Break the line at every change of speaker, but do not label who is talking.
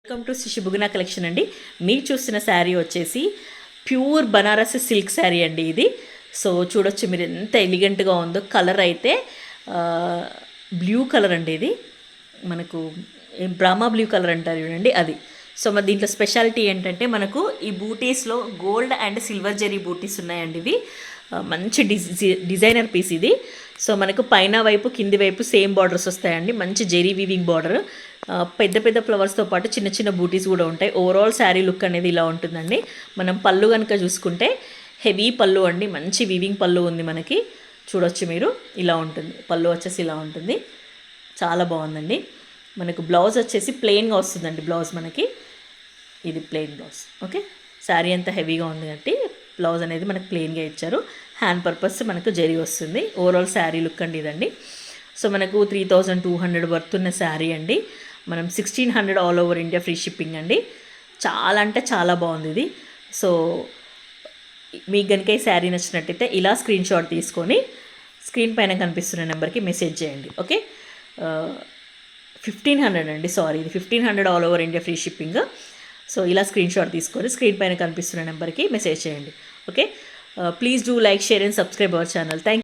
Welcome to శిశుభుగ్న collection అండి. మీరు చూస్తున్న శారీ వచ్చేసి ప్యూర్ బనారసి సిల్క్ శారీ అండి ఇది. సో చూడొచ్చు మీరు ఎంత ఎలిగెంట్గా ఉందో. కలర్ అయితే బ్లూ కలర్ అండి ఇది. మనకు బ్రాహ్మా బ్లూ కలర్ అంటారు చూడండి అది. సో మరి దీంట్లో స్పెషాలిటీ ఏంటంటే మనకు ఈ బూటీస్లో గోల్డ్ అండ్ సిల్వర్ జెరీ బూటీస్ ఉన్నాయండి. ఇవి మంచి డిజైనర్ పీస్ ఇది. సో మనకు పైన వైపు కింది వైపు సేమ్ బార్డర్స్ వస్తాయండి. మంచి జెరీ వీవింగ్ బార్డర్, పెద్ద పెద్ద ఫ్లవర్స్తో పాటు చిన్న చిన్న బూటీస్ కూడా ఉంటాయి. ఓవరాల్ శారీ లుక్ అనేది ఇలా ఉంటుందండి. మనం పళ్ళు కనుక చూసుకుంటే హెవీ పళ్ళు అండి, మంచి వీవింగ్ పళ్ళు ఉంది మనకి. చూడొచ్చు మీరు, ఇలా ఉంటుంది పళ్ళు వచ్చేసి, ఇలా ఉంటుంది. చాలా బాగుందండి. మనకు బ్లౌజ్ వచ్చేసి ప్లెయిన్గా వస్తుందండి. బ్లౌజ్ మనకి ఇది ప్లెయిన్ బ్లౌజ్. ఓకే, శారీ అంతా హెవీగా ఉంది కాబట్టి బ్లౌజ్ అనేది మనకు ప్లెయిన్గా ఇచ్చారు. హ్యాండ్ పర్పస్ మనకు జరీ వస్తుంది. ఓవరాల్ శారీ లుక్ అండి ఇదండి. సో మనకు 3200 వర్త్ ఉన్న శారీ అండి. మనం 1600 all over India free shipping అండి. చాలా అంటే చాలా బాగుంది ఇది. సో మీకు కనుక ఈ శారీ నచ్చినట్టయితే ఇలా స్క్రీన్ షాట్ తీసుకొని స్క్రీన్ పైన కనిపిస్తున్న నెంబర్కి మెసేజ్ చేయండి. ఓకే, 1500 అండి, సారీ, ఇది 1500 all over India free shipping. So ఇలా స్క్రీన్ షాట్ తీసుకొని స్క్రీన్ పైన కనిపిస్తున్న నెంబర్కి మెసేజ్ చేయండి. Okay, please do like, share and subscribe our channel. Thank